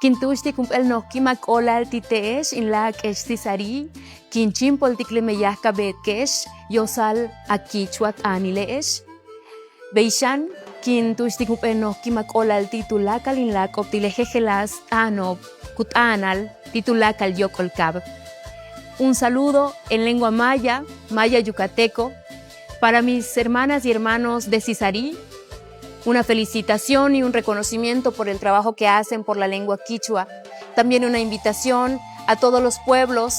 Kintuxti kumpel nohkimak olal titeex in la kextisari, kinchimpol tiklemeyahka betkex, yosal akichuat anileex. Beishan, kintuxti kumpel nohkimak olal titulakal in la koptilejejelas ano kutanal titulakal yokolkab. Un saludo en lengua maya, maya yucateco, para mis hermanas y hermanos de Cisarí. Una felicitación y un reconocimiento por el trabajo que hacen por la lengua quichua. También una invitación a todos los pueblos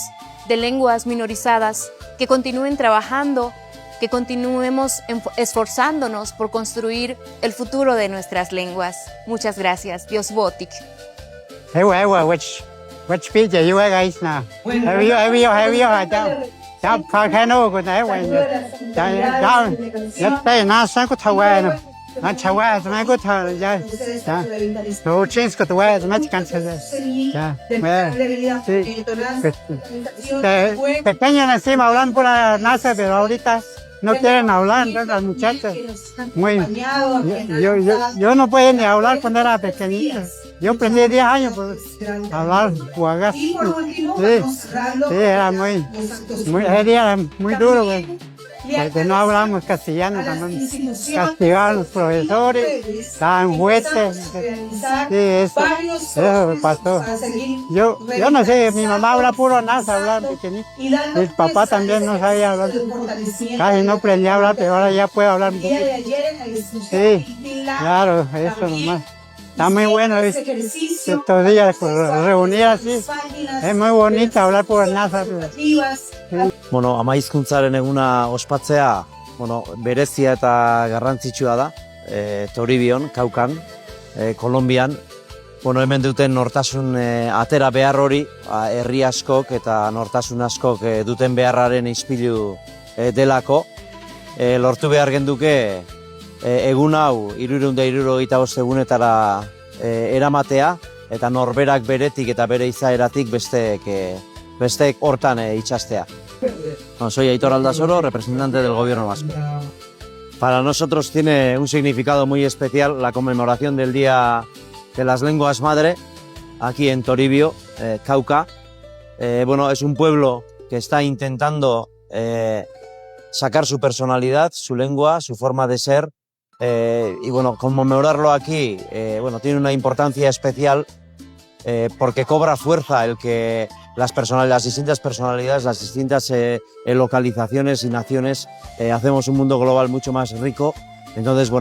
de lenguas minorizadas que continúen trabajando, que continuemos esforzándonos por construir el futuro de nuestras lenguas. Muchas gracias. Dios botic. Which speech you guys now? Have you down Pakano good down let's say now Sanko Tawana. Not Chawas, my good so change got the way as much cancer. Yeah, pequeña nacimos hablando por la NASA, pero ahorita no quieren hablar, las muchachas. Yo no podía ni hablar cuando era pequeñita. Yo aprendí 10 años por hablar huagas. Sí, era muy duro, güey. Porque no hablamos castellano, también castigaban los profesores, estaban jueces. Sí, eso pasó. Yo no sé, mi mamá habla puro NASA, hablaba pequeñito. Mi papá también no sabía hablar. Casi no aprendía a hablar, pero ahora ya puede hablar un poquito. Sí, claro, eso nomás. Está muy bueno estos días reunir así. Es muy bonito hablar por NASA. Bueno, ama hizkuntzaren eguna ospatzea, berezia eta garrantzitsua da. Toribion, Kaukan, Kolonbian. Hemen duten nortasun atera behar hori, herri askok eta nortasun askok duten beharraren ispilu delako. Lortu behar genduke egun hau 365 egunetara eramatea, eta norberak beretik eta bere izaeratik besteek hortan itxastea. Soy Aitor Aldasoro, representante del Gobierno Vasco. Para nosotros tiene un significado muy especial la conmemoración del Día de las Lenguas Madre, aquí en Toribio, Cauca. Es un pueblo que está intentando sacar su personalidad, su lengua, su forma de ser, y conmemorarlo aquí tiene una importancia especial porque cobra fuerza el que las distintas personalidades, las distintas localizaciones y naciones hacemos un mundo global mucho más rico. Entonces,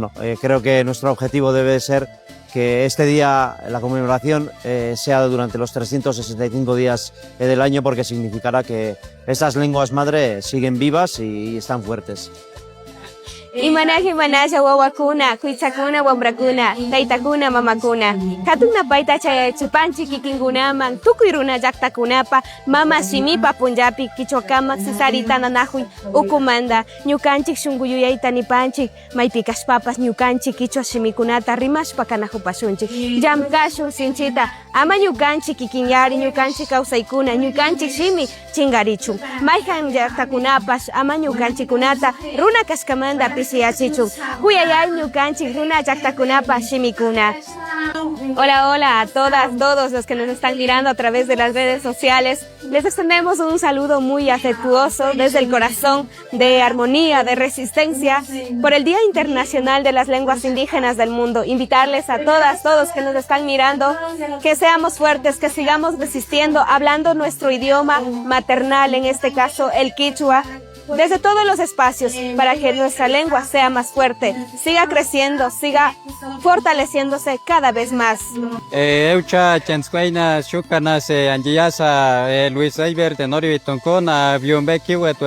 creo que nuestro objetivo debe ser que este día, la conmemoración, sea durante los 365 días del año, porque significará que estas lenguas madre siguen vivas y están fuertes. Imanasha wawakuna, kuichakuna wambrakuna, taytakuna mamakuna. Katuna paita chupanchi kikinkunaman, tukuy runa llaqtakunapa, mama simipa punllapi kichwakamak sisaritana najuy ukumanda. Ñukanchik shunquyuyayta nipanchik, maypi kashpapas ñukanchik kichwa simikunata rimashpa kanajupashunchik. Llamkashun sinchita, ama ñukanchik kikinyari, ñukanchik kawsaykuna, ñukanchik shimi chingarichun. Mayjan llaqtakunapas ama ñukanchikunata runa kashkamanda Hola, hola a todas, todos los que nos están mirando a través de las redes sociales. Les extendemos un saludo muy afectuoso desde el corazón de armonía, de resistencia, por el Día Internacional de las Lenguas Indígenas del Mundo. Invitarles a todas, todos que nos están mirando, que seamos fuertes, que sigamos resistiendo, hablando nuestro idioma maternal, en este caso el quichua, desde todos los espacios, para que nuestra lengua sea más fuerte, siga creciendo, siga fortaleciéndose cada vez más. Eucha chansquaina shukana se anjiyasa Luis Eiber Tenorio Toncona biombequi wetu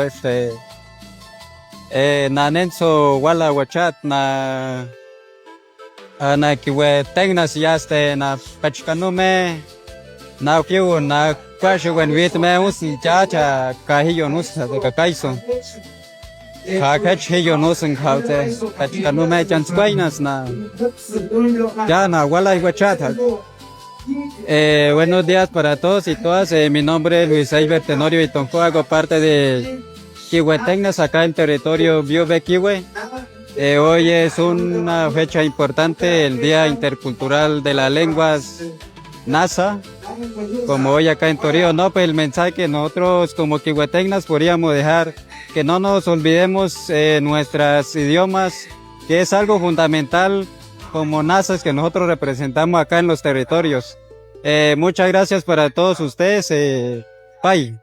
nanenso wala wachat na kiwe tegnas yaste na pachkanume na kiu na Kwasho when wait me usin chacha kahillo nusa de kakaiso. Kakach hillo nusin kaute. Kachkanu me chansquainas na. Ya na wala iguachata. Buenos días para todos y todas. Mi nombre es Luis Eiber Tenorio y Tonco. Hago parte de Kihuetecnas acá en territorio Biobé-Kiwe. Hoy es una fecha importante, el Día Intercultural de las Lenguas NASA, como hoy acá en Toreo, no, pues el mensaje que nosotros como quihuetengas podríamos dejar, que no nos olvidemos nuestros idiomas, que es algo fundamental como nazas que nosotros representamos acá en los territorios. Muchas gracias para todos ustedes, bye.